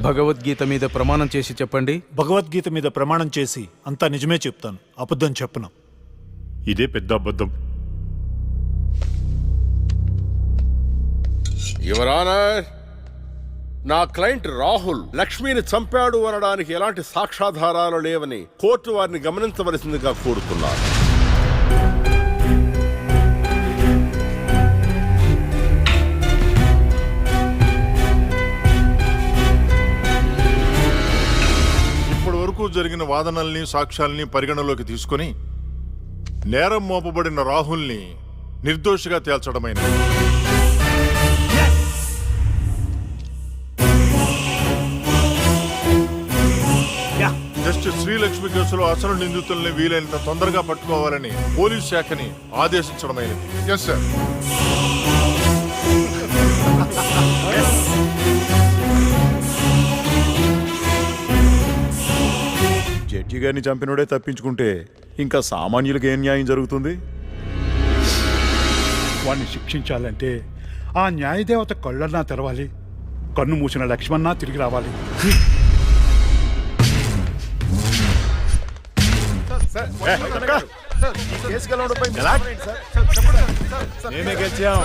భగవద్గీత మీద ప్రమాణం చేసి చెప్పండి. భగవద్గీత మీద ప్రమాణం చేసి అంతా నిజమే చెప్తాను, అబద్ధం చెప్పను. ఇదే పెద్ద అబద్ధం. యువర్ ఆనర్, నా క్లయింట్ రాహుల్ లక్ష్మిని చంపాడు అనడానికి ఎలాంటి సాక్ష్యాధారాలు లేవని కోర్టు వారిని గమనించవలసిందిగా కోరుతున్నారు. ఇప్పటి వరకు జరిగిన వాదనల్ని సాక్ష్యాల్ని పరిగణలోకి తీసుకుని నేరం మోపబడిన రాహుల్ని నిర్దోషిగా తేల్చడమైనది. జస్టిస్ శ్రీలక్ష్మి కేసులో అసలు నిందితుల్ని వీలైనంత తొందరగా పట్టుకోవాలని పోలీస్ శాఖని ఆదేశించడమైనది. Yes sir. జడ్జి గారిని చంపినోడే తప్పించుకుంటే ఇంకా సామాన్యులకు ఏం న్యాయం జరుగుతుంది? వాణ్ణి శిక్షించాలంటే ఆ న్యాయదేవత కళ్ళన్నా తెరవాలి, కన్ను మూసిన లక్ష్మణ తిరిగి రావాలి. మేమే గెలిచాం.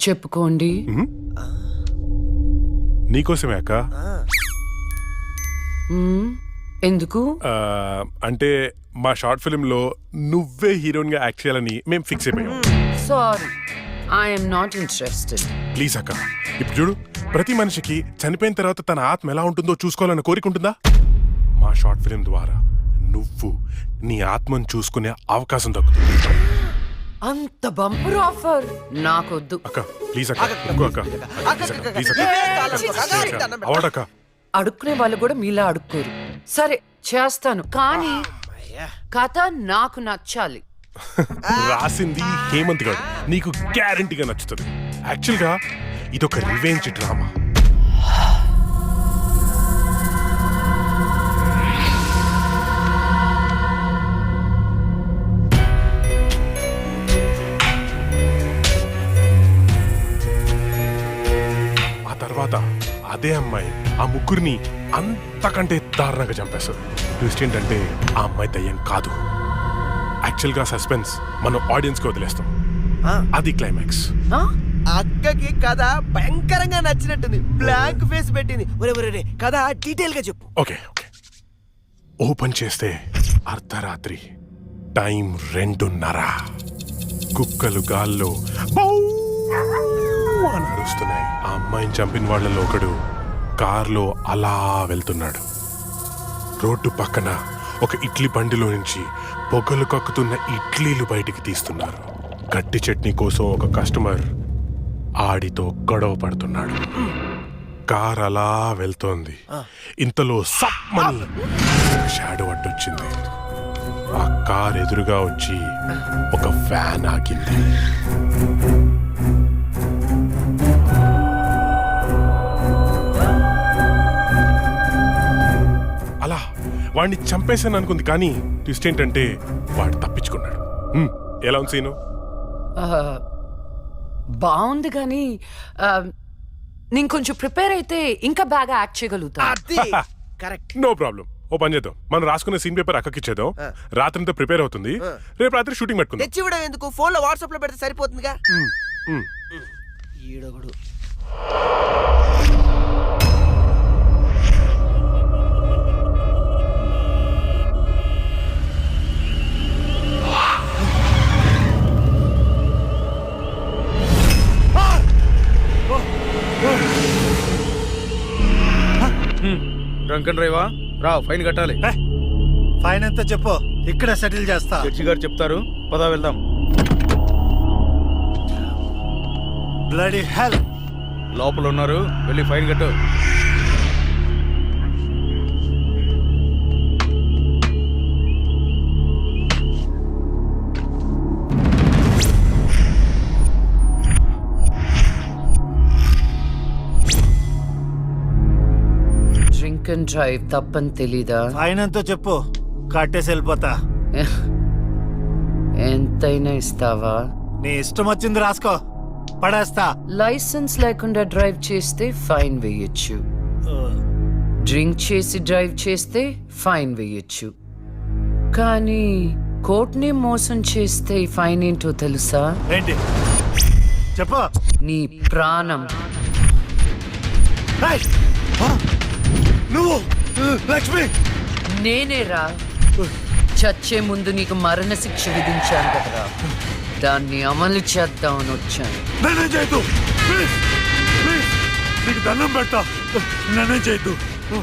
చెప్పుకోండి. నీకోసమే అక్క. ఎందుకు? అంటే మా షార్ట్ ఫిల్మ్ లో నువ్వే హీరోయిన్ గా యాక్ట్ చేయాలని మేము ఫిక్స్ అయిపోయాం. Sorry, I'm not interested. Please అక్క, ఇప్పుడు చూడు, ప్రతి మనిషికి చనిపోయిన తర్వాత తన ఆత్మ ఎలా ఉంటుందో చూసుకోవాలని కోరిక ఉంటుందా? మా షార్ట్ ఫిల్మ్ ద్వారా నువ్వు నీ ఆత్మను చూసుకునే అవకాశం దక్కుతుంది. అంత బంపర్ ఆఫర్ నాకొద్దు. అక్క ప్లీజ్ అక్క, ఇంకో అక్క, ప్లీజ్ అక్క, అవార్డక్క. అడుక్కునే వాళ్ళు కూడా మీలా అడుక్కోరు. సరే చేస్తాను, కానీ కథ నాకు నచ్చాలి. రాసింది హేమంత్ గారు, నీకు గ్యారంటీగా నచ్చుతుంది. యాక్చువల్ గా ఇదొక రివెంజ్ డ్రామా. ఆ తర్వాత అదే అమ్మాయి ఆ ముగ్గురిని అంతకంటే దారుణంగా చంపేస్తారు. ట్విస్ట్ ఏంటంటే ఆ అమ్మాయి దయ్యం కాదు. యాక్చువల్ గా సస్పెన్స్ మనం ఆడియన్స్ కి వదిలేస్తాం. అది క్లైమాక్స్. అక్కకి కథ భయంకరంగా నచ్చినట్టుంది, బ్లాంక్ ఫేస్ పెట్టింది. ఒరే కథ డీటెయిల్ గా చెప్పు. ఓకే ఓకే, ఓపెన్ చేస్తే అర్ధరాత్రి, టైం 2:30. కుక్కలు గాల్లో బౌ అని అరుస్తున్నాయి. ఆ అమ్మాయిని చంపిన వాళ్ళలో ఒకడు కార్లో అలా వెళ్తున్నాడు. రోడ్డు పక్కన ఒక ఇడ్లీ బండిలో నుంచి పొగలు కక్కుతున్న ఇడ్లీలు బయటికి తీస్తున్నారు. గట్టి చట్నీ కోసం ఒక కస్టమర్ ఆడితో గొడవ పడుతున్నాడు. కార్ అలా వెళ్తోంది. ఇంతలో సమ్మని షాడో అడ్డొచ్చింది. ఆ కార్ ఎదురుగా వచ్చి ఒక ఫ్యాన్ ఆగింది. అలా వాడిని చంపేశాను అనుకుంది, కానీ ట్విస్ట్ ఏంటంటే వాడు తప్పించుకున్నాడు. ఎలా ఉంది సీను? బాగుంది, కానీ నేను కొంచెం ప్రిపేర్ అయితే ఇంకా బాగా యాక్ట్ చేయగలుగుతా. No problem. ఓ పని చేద్దాం, మనం రాసుకున్న సీన్ పేపర్ అక్కకి ఇచ్చేద్దాం. రాత్రంతా ప్రిపేర్ అవుతుంది, రేపు రాత్రి షూటింగ్ పెట్టుకుందాం. తెచ్చివ్వడం ఎందుకు, ఫోన్ లో వాట్సాప్ లో పెడితే సరిపోతుందిగా. ఈడొకడు. డ్రంకన్ డ్రైవా రా, ఫైన్ కట్టాలి. ఫైన్ ఎంత చెప్పు, ఇక్కడ సెటిల్ చేస్తా. జడ్జి గారు చెప్తారు, పదా వెళ్దాం. బ్లడీ హెల్, లోపల ఉన్నారు, వెళ్ళి ఫైన్ కట్టు. డ్రింక్ అండ్ డ్రైవ్ తప్పని తెలీదా? ఫైన్ ఎంతో చెప్పు, కట్టేసి వెళ్ళిపోతా. ఎంతైనా ఇస్తావా? నీ ఇష్టం వచ్చింది రాసుకో, పడేస్తా. లైసెన్స్ లేకుండా డ్రైవ్ చేస్తే ఫైన్ వేయొచ్చు, డ్రింక్ చేసి డ్రైవ్ చేస్తే ఫైన్ వేయొచ్చు, కానీ కోర్టుని మోసం చేస్తే ఈ ఫైన్ ఏంటో తెలుసా? ఏంటి చెప్పు. నీ ప్రాణం. ఏయ్! ఆ! నువ్వు లక్ష్మి నేనేరా చచ్చే ముందు నీకు మరణశిక్ష విధించాను కదరా, దాన్ని అమలు చేద్దామని వచ్చాను. నన్నే చేయొద్దు ప్లీజ్, ప్లీజ్ నీకు దండం పెడతా, నన్నే చేయొద్దు.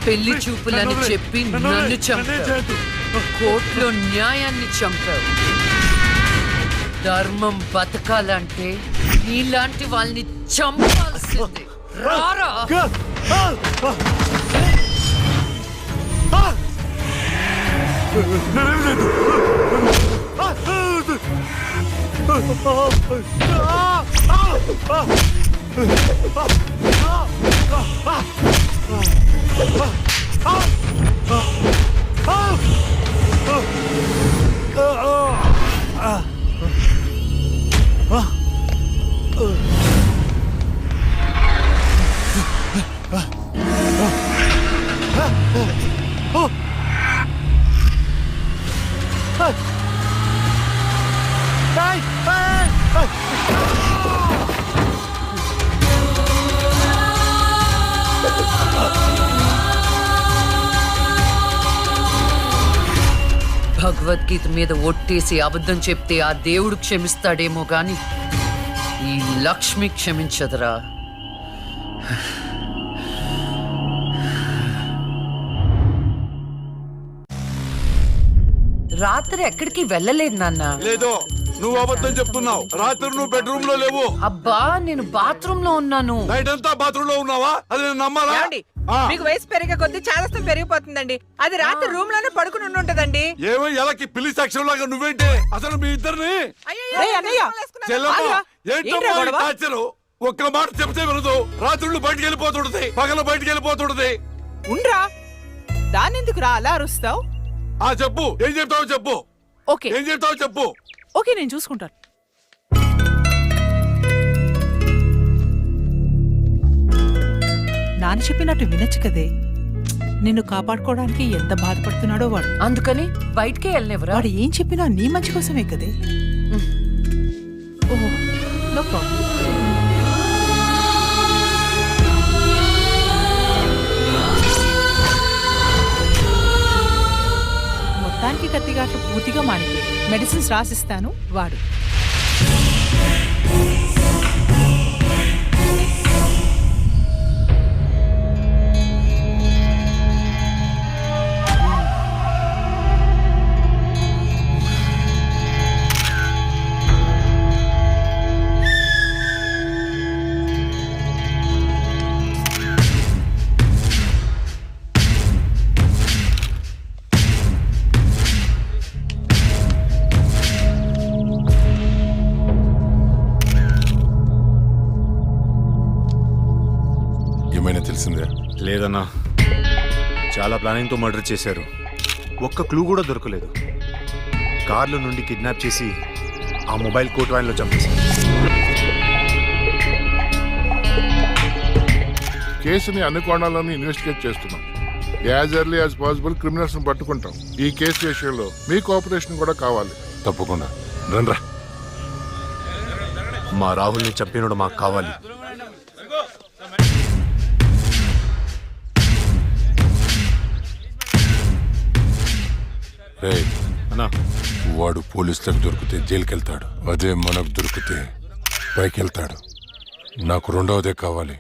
పెళ్లి చూపులని చెప్పి నన్ను చంపావు, కోర్టులో న్యాయాన్ని చంపావు. ధర్మం బతకాలంటే నీలాంటి వాళ్ళని చంపాల్సిందే. రారా భగవద్గీత మీద ఒట్టేసి అబద్ధం చెప్తే ఆ దేవుడు క్షమిస్తాడేమో గాని ఈ లక్ష్మి క్షమించదురా. రాత్రి ఎక్కడికి వెళ్ళలేదు నాన్న. లేదో నువ్వు అబద్ధం చెప్తున్నావు. రాత్రి నువ్వు బెడ్రూమ్ లో లేవు. అబ్బా నేను బాత్రూమ్ లో ఉన్నాను. నైట్ అంతా బాత్రూమ్ లో ఉన్నావా? అది నేను నమ్మాలా? మీకు వయసు పెరిగే కొద్ది చాదస్తం పెరిగిపోతుందండి. అది రాత్రి రూమ్ లోనే పడుకుని ఉంటదండి. ఏమో ఎలాకి పిల్లి సాక్ష్యం లాగా నువ్వేంటి అసలు మీ ఇద్దరిని టార్చరు. ఒక్క మాట చెప్తే వినదు. రాత్రులు బయటికి వెళ్ళిపోతుంటది, పగలు బయటికి వెళ్ళిపోతుంటది. ఉండ్రా దాని ఎందుకు రా అలా అరుస్తావు? చెప్పు, ఏం చెప్తావు చెప్పు. ఓకే ఏం చెప్తావు చెప్పు. ఓకే నేను చూసుకుంటాను. నాన్న చెప్పినట్టు వినొచ్చు కదే. నిన్ను కాపాడుకోవడానికి ఎంత బాధపడుతున్నాడో వాడు. అందుకని బయటికే వెళ్ళనివ్వరా? వాడు ఏం చెప్పినా నీ మంచి కోసమే కదే. ఓహో నో ప్రాబ్లం. మొత్తానికి కత్తిగాట్లు పూర్తిగా మానిపోయి మెడిసిన్స్ రాసిస్తాను వాడు. తెలిసిందే? లేదన్నా, చాలా ప్లానింగ్తో మర్డర్ చేశారు. ఒక్క క్లూ కూడా దొరకలేదు. కార్లో నుండి కిడ్నాప్ చేసి ఆ మొబైల్ కోట్ వ్యాన్లో చంపేశారు. కేసుని అన్ని కోణాలను ఇన్వెస్టిగేట్ చేస్తున్నాం. As early as possible criminals ని పట్టుకుంటాం. ఈ కేసు విషయంలో మీ కోఆపరేషన్ కూడా కావాలి. తప్పకుండా రండ్రా. మా రాహుల్ని చంపినోడు మాకు కావాలి. అన్నా, వాడు పోలీసులకు దొరికితే జైలుకి వెళ్తాడు. అదే మనకు దొరికితే పైకి వెళ్తాడు. నాకు రెండవదే కావాలి.